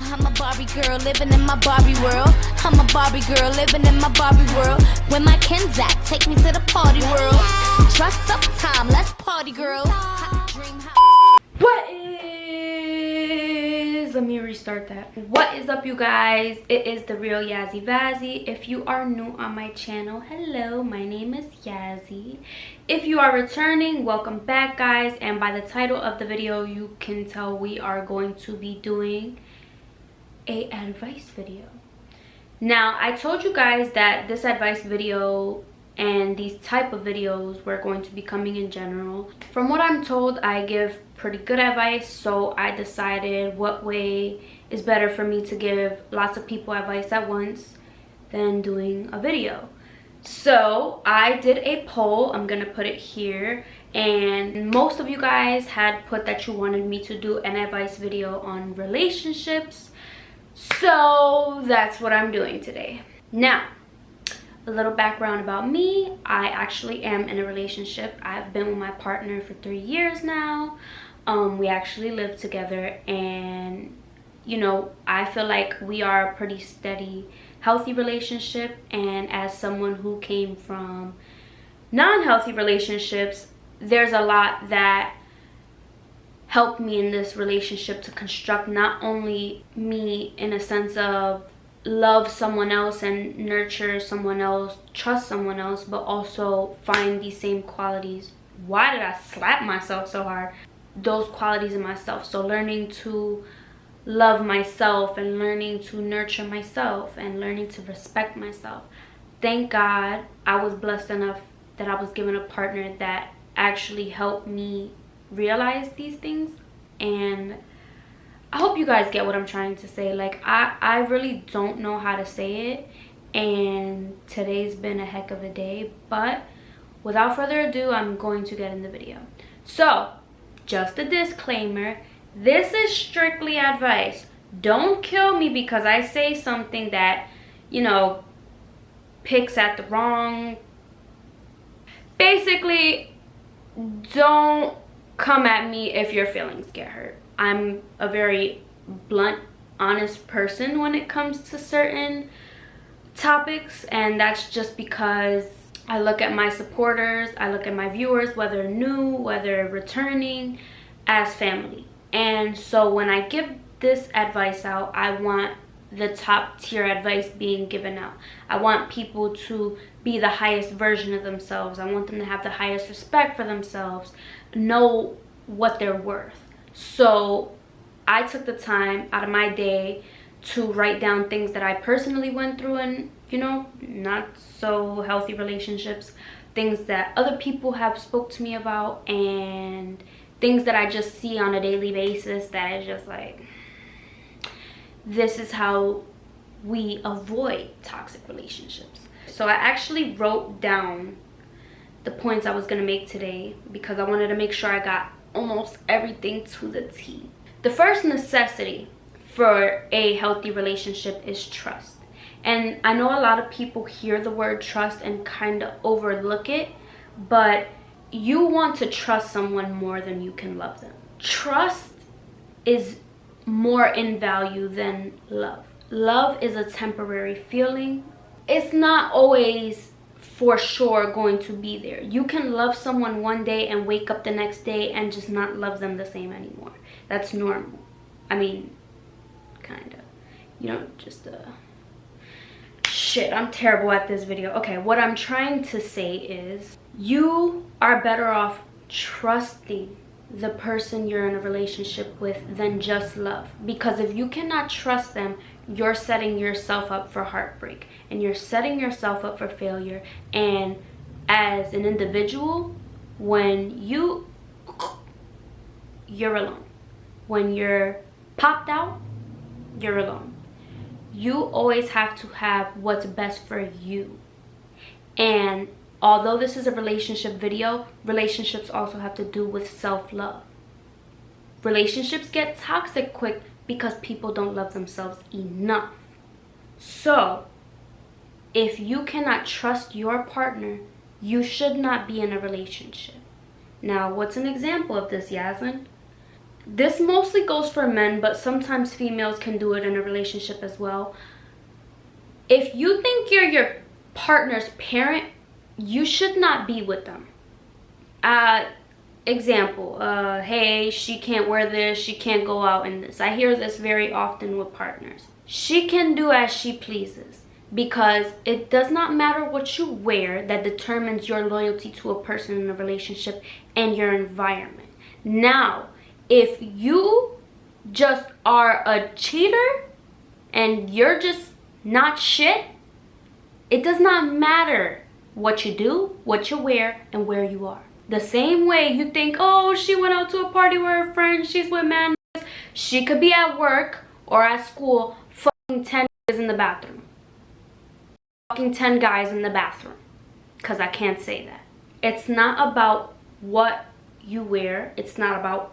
I'm a Barbie girl living in my Barbie world. I'm a Barbie girl living in my Barbie world. When my Ken's at, take me to the party world. Dress up time, let's party, girl. What is... Let me restart that. What is up, you guys? It is the real Yazzy Vazzy. If you are new on my channel, hello, my name is Yazzy. If you are returning, welcome back, guys. And by the title of the video, you can tell we are going to be doing a advice video. Now, I told you guys that this advice video and these type of videos were going to be coming in general. From what I'm told, I give pretty good advice, so I decided what way is better for me to give lots of people advice at once than doing a video. So I did a poll. I'm gonna put it here, and most of you guys had put that you wanted me to do an advice video on relationships, so that's what I'm doing today. Now, a little background about me. I actually am in a relationship. I've been with my partner for 3 years now. We actually live together, and you know, I feel like we are a pretty steady, healthy relationship. And as someone who came from non-healthy relationships, there's a lot that helped me in this relationship to construct not only me in a sense of love someone else and nurture someone else, trust someone else, but also find these same qualities. Why did I slap myself so hard? Those qualities in myself. So learning to love myself and learning to nurture myself and learning to respect myself. Thank God I was blessed enough that I was given a partner that actually helped me realize these things. And I hope you guys get what I'm trying to say. Like, I really don't know how to say it, and today's been a heck of a day. But without further ado, I'm going to get in the video. So, just a disclaimer, this is strictly advice. Don't kill me because I say something that, you know, picks at the wrong. Basically, don't come at me if your feelings get hurt. I'm a very blunt, honest person when it comes to certain topics, and that's just because I look at my supporters, I look at my viewers, whether new, whether returning, as family. And so when I give this advice out, I want the top tier advice being given out. I want people to be the highest version of themselves. I want them to have the highest respect for themselves, know what they're worth. So I took the time out of my day to write down things that I personally went through in, you know, not so healthy relationships, things that other people have spoke to me about, and things that I just see on a daily basis that is just like, this is how we avoid toxic relationships. So I actually wrote down the points I was going to make today because I wanted to make sure I got almost everything to the T. The first necessity for a healthy relationship is trust. And I know a lot of people hear the word trust and kind of overlook it, but you want to trust someone more than you can love them. Trust is more in value than love. Love is a temporary feeling. It's not always for sure going to be there. You can love someone one day and wake up the next day and just not love them the same anymore. That's normal. I mean, kind of. You know, just shit, I'm terrible at this video. Okay, what I'm trying to say is you are better off trusting the person you're in a relationship with than just love. Because if you cannot trust them, you're setting yourself up for heartbreak, and you're setting yourself up for failure. And as an individual, when you're alone. When you're popped out, you're alone. You always have to have what's best for you. And although this is a relationship video, relationships also have to do with self-love. Relationships get toxic quick because people don't love themselves enough. So, if you cannot trust your partner, you should not be in a relationship. Now, what's an example of this, Yasmin? this mostly goes for men, but sometimes females can do it in a relationship as well. If you think you're your partner's parent, you should not be with them. Example, hey, she can't wear this, she can't go out in this. I hear this very often with partners. She can do as she pleases, because it does not matter what you wear that determines your loyalty to a person in a relationship and your environment. Now, if you just are a cheater and you're just not shit, it does not matter what you do, what you wear, and where you are. The same way you think, oh, she went out to a party with her friends, she's with man. She could be at work or at school, fucking 10 guys in the bathroom. Fucking 10 guys in the bathroom. Because I can't say that. It's not about what you wear. It's not about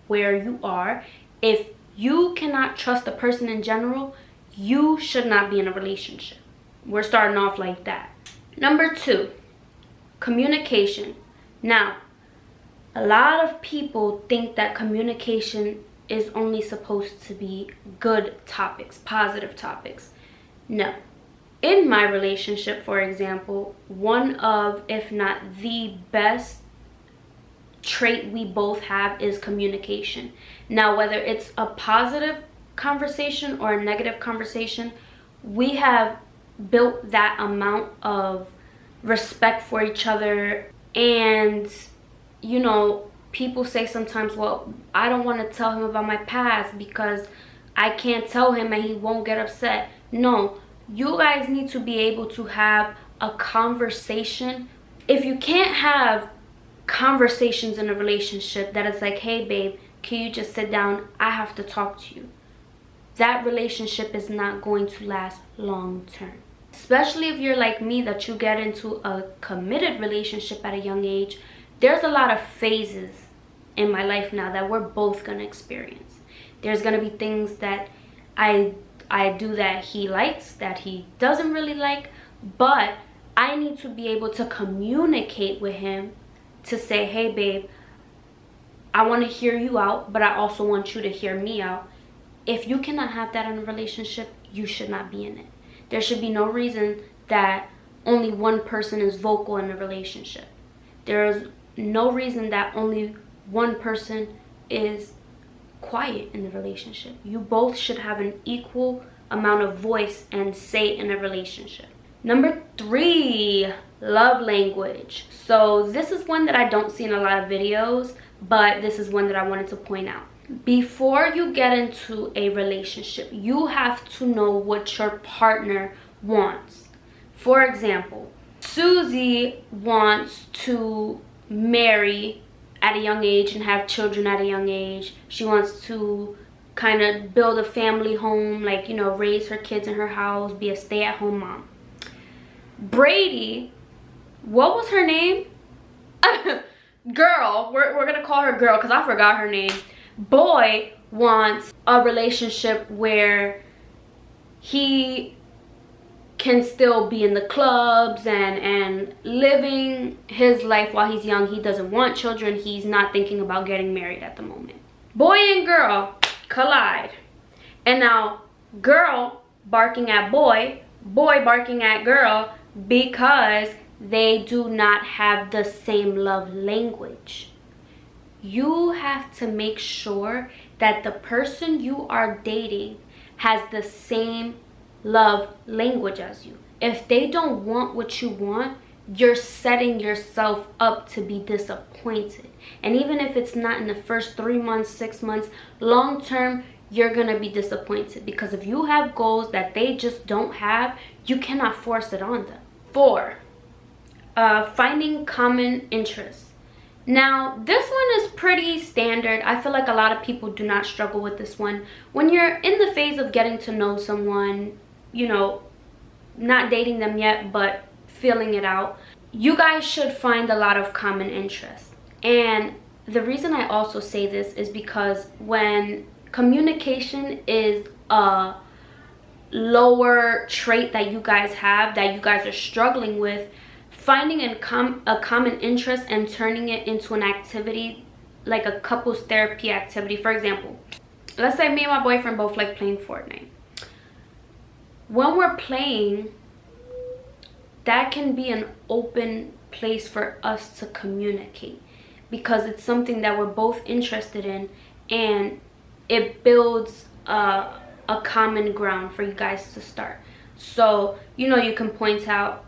where you are. If you cannot trust a person in general, you should not be in a relationship. We're starting off like that. Number 2, communication. Now, a lot of people think that communication is only supposed to be good topics, positive topics. No. In my relationship, for example, one of, if not the best trait we both have is communication. Now, whether it's a positive conversation or a negative conversation, we have built that amount of respect for each other. And you know, people say sometimes, well, I don't want to tell him about my past because I can't tell him and he won't get upset. No, you guys need to be able to have a conversation. If you can't have conversations in a relationship that is like, hey babe, can you just sit down, I have to talk to you, that relationship is not going to last long term. Especially if you're like me, that you get into a committed relationship at a young age. There's a lot of phases in my life now that we're both gonna experience. There's gonna be things that I do that he likes, that he doesn't really like, but I need to be able to communicate with him to say, hey babe, I want to hear you out, but I also want you to hear me out. If you cannot have that in a relationship, you should not be in it. There should be no reason that only one person is vocal in a relationship. There is no reason that only one person is quiet in the relationship. You both should have an equal amount of voice and say in a relationship. Number 3, love language. So this is one that I don't see in a lot of videos, but this is one that I wanted to point out. Before you get into a relationship, you have to know what your partner wants. For example, Susie wants to marry at a young age and have children at a young age. She wants to kind of build a family home, like, you know, raise her kids in her house, be a stay-at-home mom. Brady, what was her name? Girl, we're gonna call her girl because I forgot her name. Boy wants a relationship where he can still be in the clubs and living his life while he's young. He doesn't want children. He's not thinking about getting married at the moment. Boy and girl collide. And now girl barking at boy, boy barking at girl, because they do not have the same love language. You have to make sure that the person you are dating has the same love language as you. If they don't want what you want, you're setting yourself up to be disappointed. And even if it's not in the first 3 months, 6 months, long term, you're gonna be disappointed, because if you have goals that they just don't have, you cannot force it on them. 4, finding common interests. Now, this one is pretty standard. I feel like a lot of people do not struggle with this one. When you're in the phase of getting to know someone, you know, not dating them yet, but feeling it out, you guys should find a lot of common interests. And the reason I also say this is because when communication is a lower trait that you guys have, that you guys are struggling with, finding a common interest and turning it into an activity like a couples therapy activity. For example, let's say me and my boyfriend both like playing Fortnite. When we're playing, that can be an open place for us to communicate, because it's something that we're both interested in, and it builds a common ground for you guys to start. So, you know, you can point out,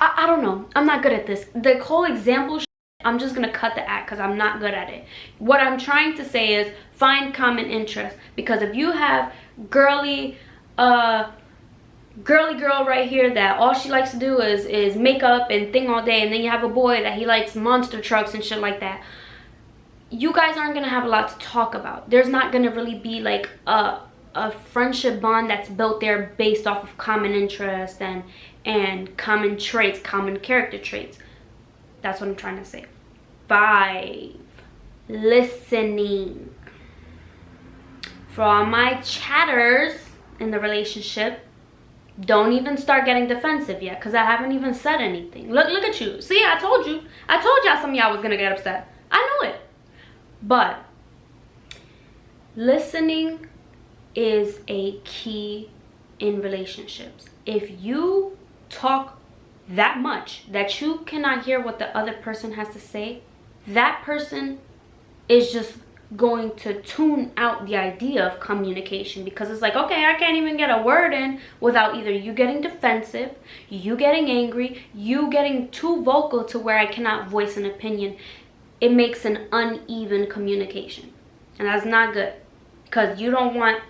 I don't know. I'm not good at this. The whole example, I'm just gonna cut the act because I'm not good at it. What I'm trying to say is find common interest, because if you have girly girl right here that all she likes to do is makeup and thing all day, and then you have a boy that he likes monster trucks and shit like that, you guys aren't gonna have a lot to talk about. There's not gonna really be like a friendship bond that's built there based off of common interest and common traits, common character traits. That's what I'm trying to say. 5, listening. For all my chatters in the relationship, don't even start getting defensive yet, because I haven't even said anything. Look at you. See, I told y'all some of y'all was gonna get upset. I knew it. But listening is a key in relationships. If you talk that much that you cannot hear what the other person has to say, that person is just going to tune out the idea of communication, because it's like, okay, I can't even get a word in without either you getting defensive, you getting angry, you getting too vocal to where I cannot voice an opinion. It makes an uneven communication, and that's not good, because you don't want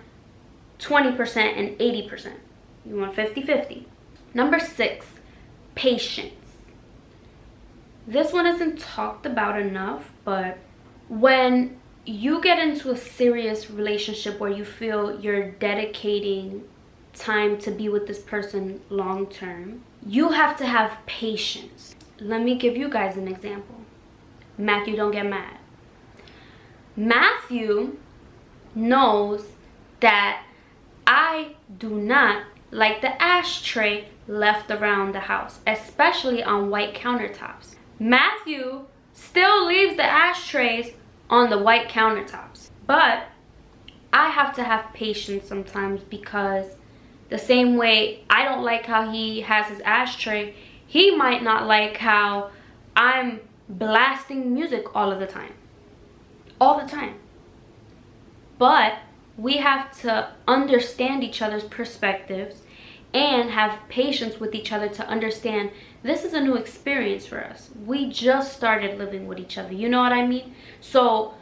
20% and 80%. You want 50-50. Number 6, patience. This one isn't talked about enough, but when you get into a serious relationship where you feel you're dedicating time to be with this person long term, you have to have patience. Let me give you guys an example. Matthew, don't get mad. Matthew knows that I do not like the ashtray left around the house, especially on white countertops. Matthew still leaves the ashtrays on the white countertops, but I have to have patience sometimes, because the same way I don't like how he has his ashtray, he might not like how I'm blasting music all of the time. All the time. But we have to understand each other's perspectives and have patience with each other to understand this is a new experience for us. We just started living with each other. You know what I mean? So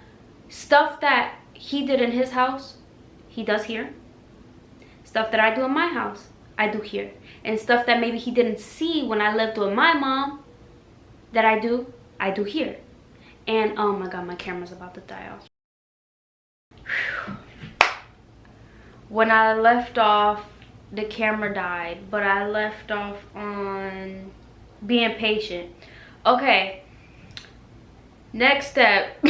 stuff that he did in his house, he does here. Stuff that I do in my house, I do here. And stuff that maybe he didn't see when I lived with my mom that I do here. And oh my god, my camera's about to die off. When I left off, the camera died, but I left off on being patient. Okay, next step.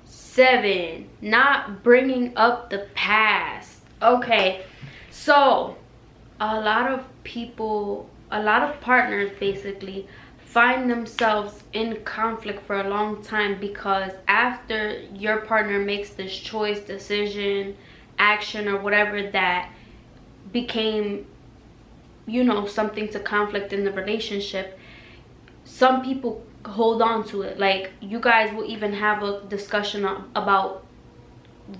7, not bringing up the past. Okay, so a lot of partners basically find themselves in conflict for a long time, because after your partner makes this choice, decision, action, or whatever that became, you know, something to conflict in the relationship, some people hold on to it. Like, you guys will even have a discussion about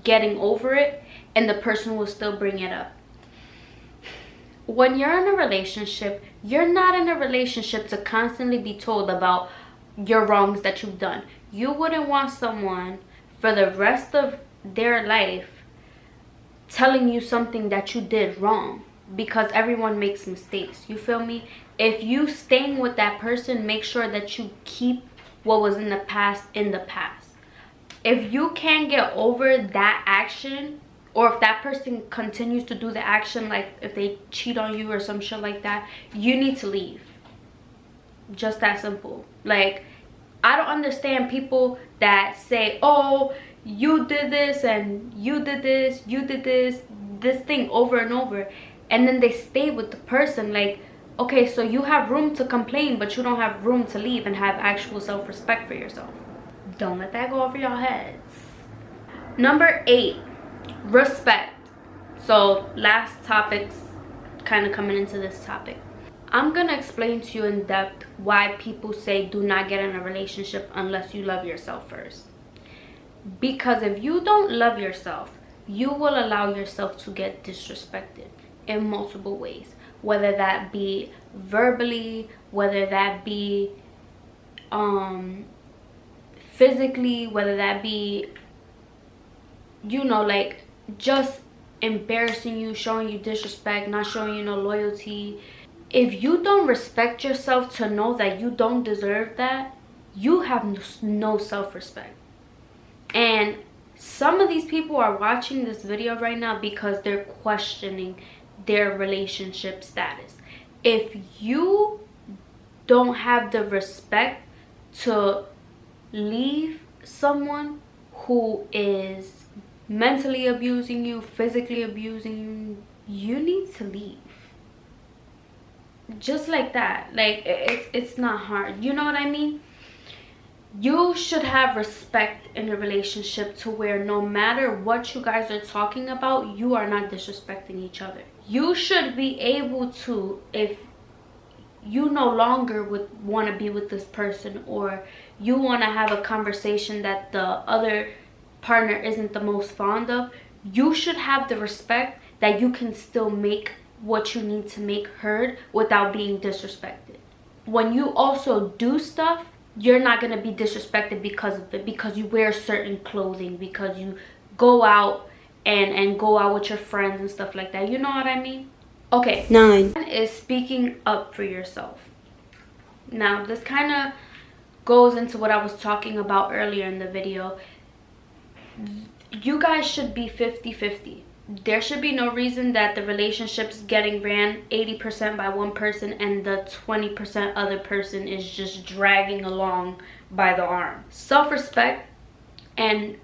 getting over it, and the person will still bring it up. When you're in a relationship, you're not in a relationship to constantly be told about your wrongs that you've done. You wouldn't want someone for the rest of their life telling you something that you did wrong, because everyone makes mistakes. You feel me? If you staying with that person, make sure that you keep what was in the past in the past. If you can't get over that action, or if that person continues to do the action, like if they cheat on you or some shit like that, you need to leave. Just that simple. Like, I don't understand people that say, oh, you did this and you did this, you did this thing over and over, and then they stay with the person. Like, Okay, so you have room to complain, but you don't have room to leave and have actual self-respect for yourself. Don't let that go over your heads. Number 8, respect. So last topics kind of coming into this topic. I'm gonna explain to you in depth why people say do not get in a relationship unless you love yourself first. Because if you don't love yourself, you will allow yourself to get disrespected in multiple ways, whether that be verbally, whether that be physically, whether that be, you know, like just embarrassing you, showing you disrespect, not showing you no loyalty. If you don't respect yourself to know that you don't deserve that, you have no self-respect. And some of these people are watching this video right now because they're questioning their relationship status. If you don't have the respect to leave someone who is mentally abusing you, physically abusing you, you need to leave. Just like that. Like, it's not hard. You know what I mean? You should have respect in a relationship to where no matter what you guys are talking about, you are not disrespecting each other. You should be able to, if you no longer would want to be with this person, or you want to have a conversation that the other partner isn't the most fond of, you should have the respect that you can still make what you need to make heard without being disrespected. When you also do stuff, you're not going to be disrespected because of it, because you wear certain clothing, because you go out and go out with your friends and stuff like that. You know what I mean? Okay, 9 is speaking up for yourself. Now, this kind of goes into what I was talking about earlier in the video. You guys should be 50-50. There should be no reason that the relationship's getting ran 80% by one person and the 20% other person is just dragging along by the arm. Self-respect and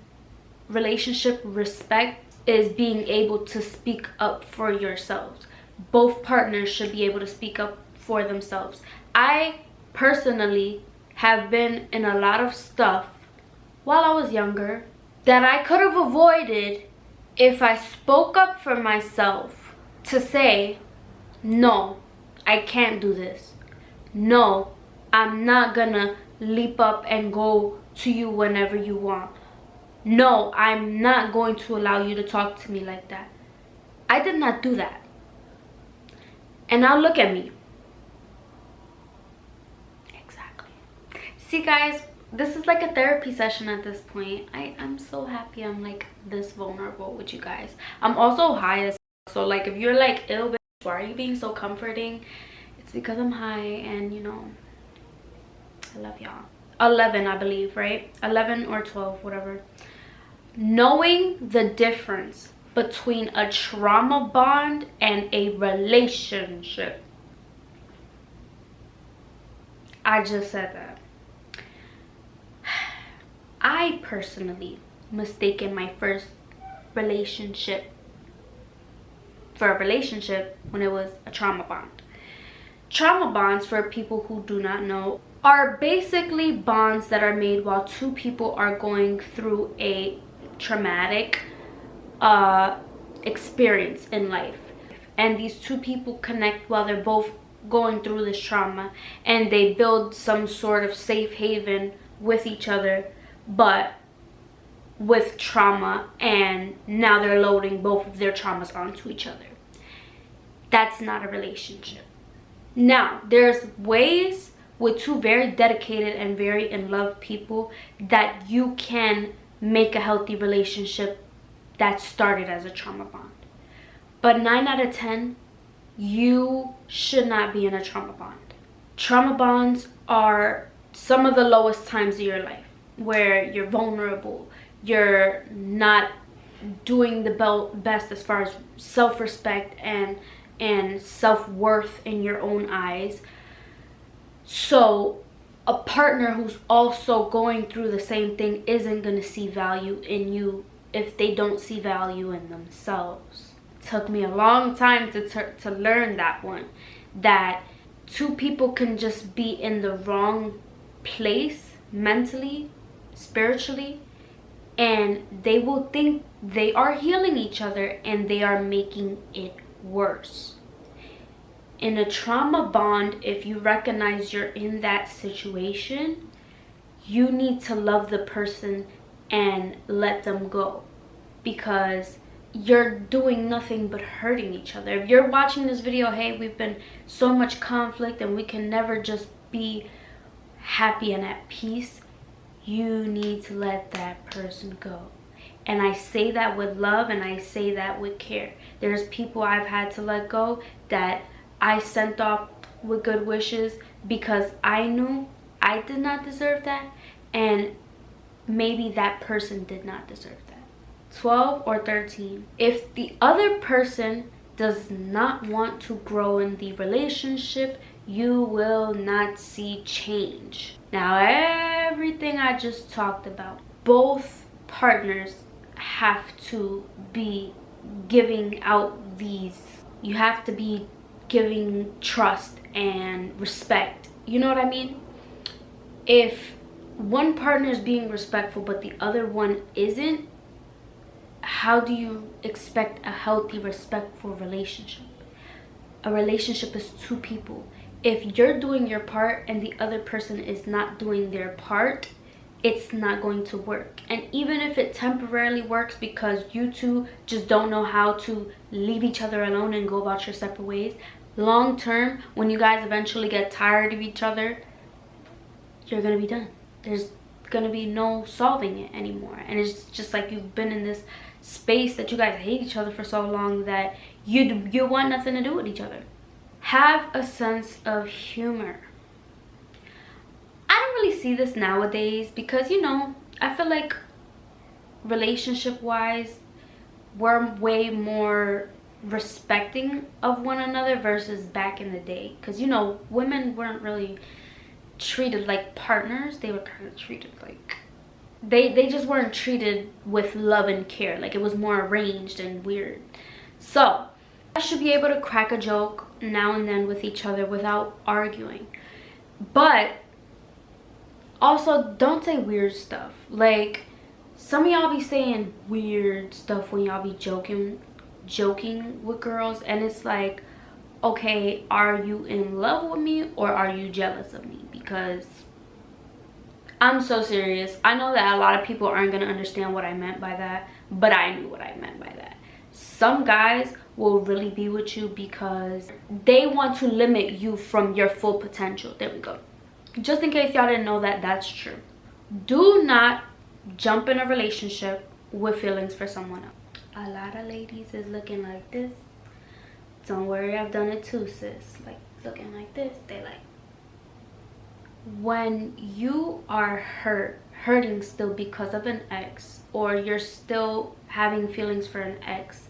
relationship respect is being able to speak up for yourselves. Both partners should be able to speak up for themselves. I personally have been in a lot of stuff while I was younger that I could have avoided if I spoke up for myself to say, no, I can't do this. No, I'm not gonna leap up and go to you whenever you want. No, I'm not going to allow you to talk to me like that. I did not do that. And now look at me. Exactly. See, guys, this is like a therapy session at this point. I'm so happy I'm like this vulnerable with you guys. I'm also high as so like if you're like, ew, bitch, why are you being so comforting? It's because I'm high and you know, I love y'all. 11, I believe, right? 11 or 12, whatever. Knowing the difference between a trauma bond and a relationship. I just said that. I personally mistaken my first relationship for a relationship when it was a trauma bond. Trauma bonds, for people who do not know, are basically bonds that are made while two people are going through a traumatic experience in life. And these two people connect while they're both going through this trauma, and they build some sort of safe haven with each other, but with trauma, and now they're loading both of their traumas onto each other. That's not a relationship. Now, there's ways with two very dedicated and very in love people that you can make a healthy relationship that started as a trauma bond. But 9 out of 10, you should not be in a trauma bond. Trauma bonds are some of the lowest times of your life, where you're vulnerable, you're not doing the best as far as self-respect and self-worth in your own eyes. So a partner who's also going through the same thing isn't going to see value in you if they don't see value in themselves. It took me a long time to learn that one, that two people can just be in the wrong place mentally, spiritually, and they will think they are healing each other and they are making it worse. In a trauma bond, if you recognize you're in that situation, you need to love the person and let them go, because you're doing nothing but hurting each other. If you're watching this video, hey, we've been so much conflict and we can never just be happy and at peace, you need to let that person go. And I say that with love and I say that with care. There's people I've had to let go that I sent off with good wishes because I knew I did not deserve that, and maybe that person did not deserve that. 12 or 13. If the other person does not want to grow in the relationship, you will not see change. Now, everything I just talked about, both partners have to be giving out these. You have to be giving trust and respect. You know what I mean? If one partner is being respectful but the other one isn't, how do you expect a healthy, respectful relationship? A relationship is two people. If you're doing your part and the other person is not doing their part, it's not going to work. And even if it temporarily works because you two just don't know how to leave each other alone and go about your separate ways, long term, when you guys eventually get tired of each other, you're gonna be done. There's gonna be no solving it anymore. And it's just like you've been in this space that you guys hate each other for so long that you want nothing to do with each other. Have a sense of humor. I don't really see this nowadays because, you know, I feel like relationship wise we're way more respecting of one another versus back in the day, because, you know, women weren't really treated like partners. They were kind of treated like they just weren't treated with love and care. Like, it was more arranged and weird. So I should be able to crack a joke now and then with each other without arguing, but also don't say weird stuff. Like, some of y'all be saying weird stuff when y'all be joking with girls, and it's like, okay, are you in love with me or are you jealous of me? Because I'm so serious. I know that a lot of people aren't going to understand what I meant by that, but I knew what I meant by that. Some guys will really be with you because they want to limit you from your full potential. There we go. Just in case y'all didn't know that, that's true. Do not jump in a relationship with feelings for someone else. A lot of ladies is looking like this. Don't worry, I've done it too, sis. Like, looking like this. They like, when you are hurting still because of an ex, or you're still having feelings for an ex,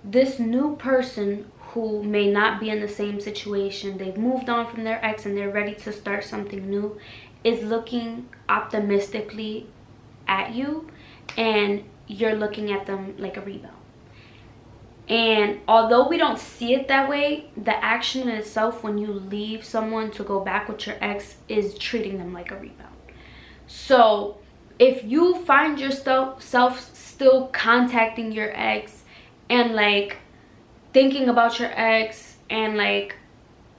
this new person who may not be in the same situation, they've moved on from their ex and they're ready to start something new, is looking optimistically at you, and you're looking at them like a rebound. And although we don't see it that way, the action in itself when you leave someone to go back with your ex is treating them like a rebound. So if you find yourself still contacting your ex and like thinking about your ex and like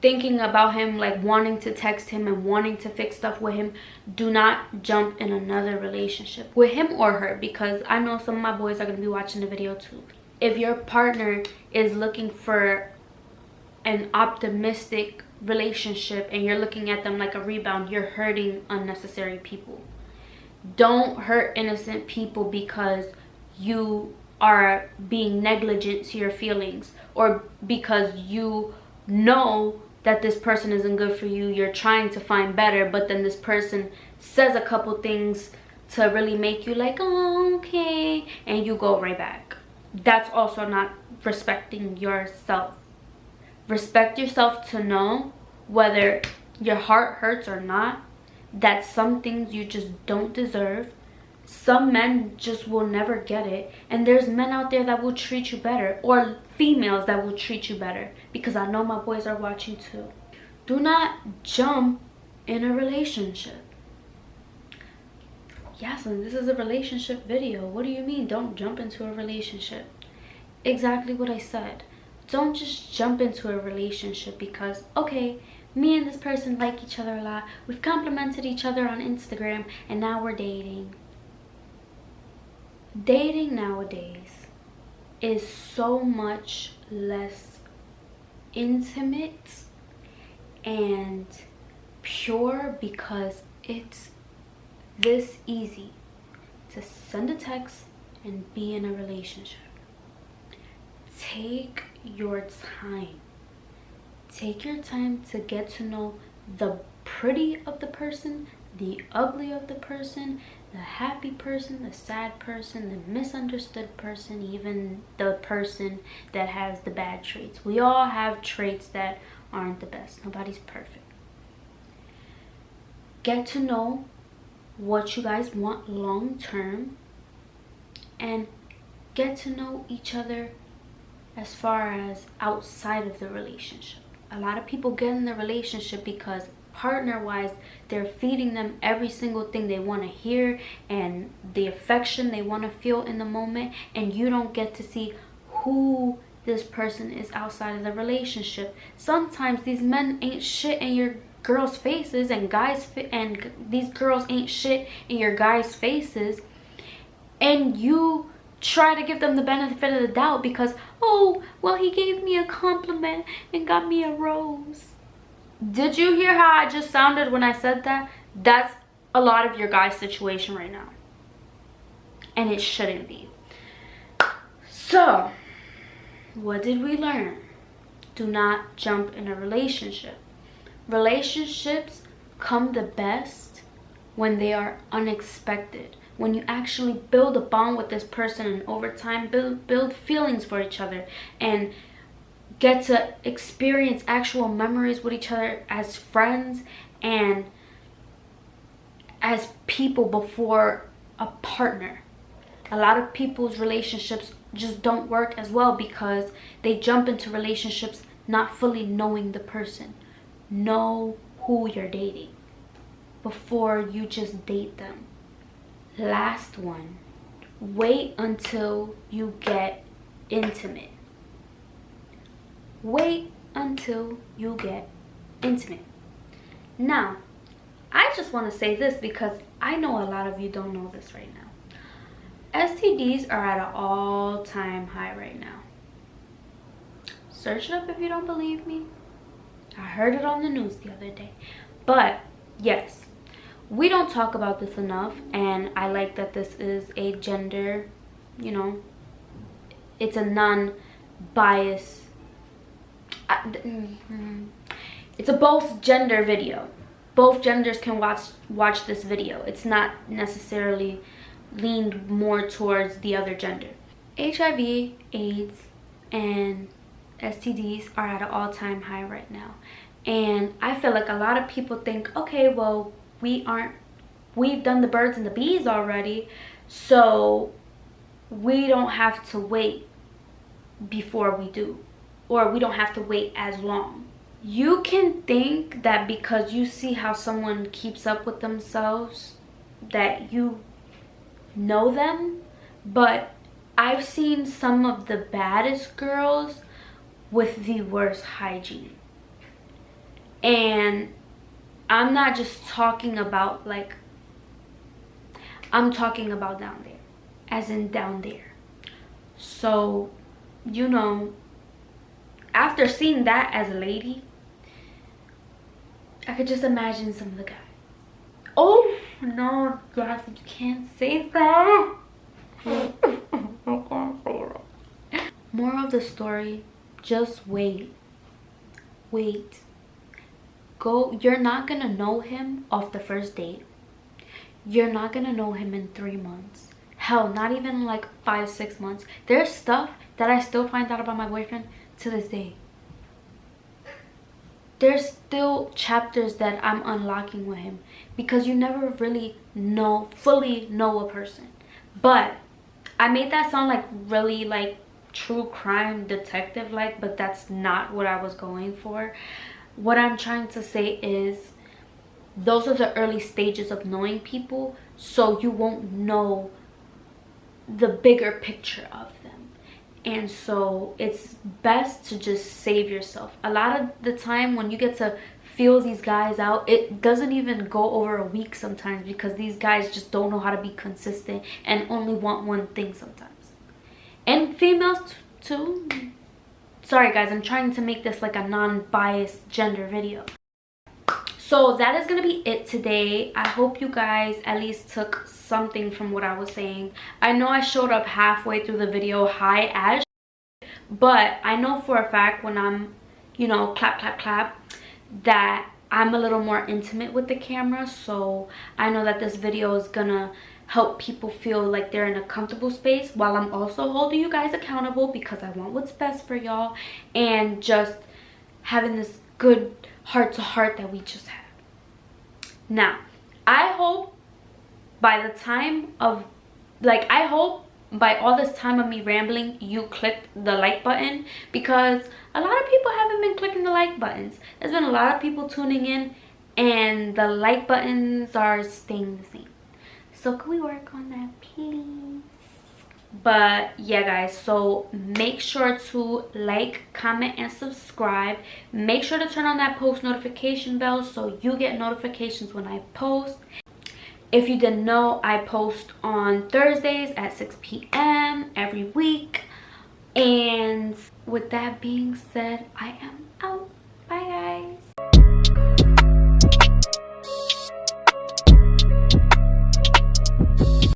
thinking about him, like wanting to text him and wanting to fix stuff with him, do not jump in another relationship with him or her, because I know some of my boys are going to be watching the video too. If your partner is looking for an optimistic relationship and you're looking at them like a rebound, you're hurting unnecessary people. Don't hurt innocent people because you are being negligent to your feelings, or because you know that this person isn't good for you. You're trying to find better, but then this person says a couple things to really make you like, oh, okay, and you go right back. That's also not respecting yourself. Respect yourself to know, whether your heart hurts or not, that some things you just don't deserve. Some men just will never get it, and there's men out there that will treat you better, or females that will treat you better, because I know my boys are watching too. Do not jump in a relationship. Yaslin, this is a relationship video. What do you mean, don't jump into a relationship? Exactly what I said. Don't just jump into a relationship because, okay, me and this person like each other a lot. We've complimented each other on Instagram and now we're dating. Dating nowadays is so much less intimate and pure because it's this easy to send a text and be in a relationship. Take your time. Take your time to get to know the pretty of the person, the ugly of the person, the happy person, the sad person, the misunderstood person, even the person that has the bad traits. We all have traits that aren't the best. Nobody's perfect. Get to know what you guys want long term and get to know each other as far as outside of the relationship. A lot of people get in the relationship because partner-wise, they're feeding them every single thing they want to hear and the affection they want to feel in the moment, and you don't get to see who this person is outside of the relationship. Sometimes these men ain't shit in your girls' faces, and these girls ain't shit in your guys' faces, and you try to give them the benefit of the doubt because, oh, well, he gave me a compliment and got me a rose. Did you hear how I just sounded when I said that? That's a lot of your guys' situation right now, and it shouldn't be. So what did we learn? Do not jump in a relationship. Relationships come the best when they are unexpected, when you actually build a bond with this person and over time build feelings for each other and get to experience actual memories with each other as friends and as people before a partner. A lot of people's relationships just don't work as well because they jump into relationships not fully knowing the person. Know who you're dating before you just date them. Last one, wait until you get intimate. Wait until you get intimate. Now, I just want to say this because I know a lot of you don't know this right now. STDs are at an all-time high right now. Search it up if you don't believe me. I heard it on the news the other day. But yes, we don't talk about this enough, and I like that this is a gender, you know, it's a non-bias, it's a both gender video. Both genders can watch this video. It's not necessarily leaned more towards the other gender. HIV, AIDS, and STDs are at an all-time high right now, and I feel like a lot of people think, okay, well, we've done the birds and the bees already, so we don't have to wait before we do, or we don't have to wait as long. You can think that because you see how someone keeps up with themselves that you know them, but I've seen some of the baddest girls with the worst hygiene. And I'm not just talking about like, I'm talking about down there, as in down there. So, you know, after seeing that as a lady, I could just imagine some of the guys. Oh, no, guys, you can't say that. Moral of the story, just wait. Wait. Go. You're not gonna know him off the first date. You're not gonna know him in 3 months. Hell, not even like 5-6 months. There's stuff that I still find out about my boyfriend to this day. There's still chapters that I'm unlocking with him because you never really fully know a person. But I made that sound like really like true crime detective like, but that's not what I was going for. what I'm trying to say is those are the early stages of knowing people, so you won't know the bigger picture of them. And so it's best to just save yourself. A lot of the time when you get to feel these guys out, it doesn't even go over a week sometimes, because these guys just don't know how to be consistent and only want one thing sometimes. And females too. Sorry guys, I'm trying to make this like a non-biased gender video. So that is gonna be it today. I hope you guys at least took something from what I was saying. I know I showed up halfway through the video high as, but I know for a fact when I'm, you know, clap clap clap, that I'm a little more intimate with the camera. So I know that this video is gonna help people feel like they're in a comfortable space, while I'm also holding you guys accountable, because I want what's best for y'all, and just having this good heart to heart that we just had. Now I hope by the time of, like, I hope by all this time of me rambling you clicked the like button, because a lot of people haven't been clicking the like buttons. There's been a lot of people tuning in and the like buttons are staying the same. So can we work on that, please? But yeah guys, so make sure to like, comment, and subscribe. Make sure to turn on that post notification bell so you get notifications when I post. If you didn't know, I post on Thursdays at 6 p.m. every week. And with that being said, I am out.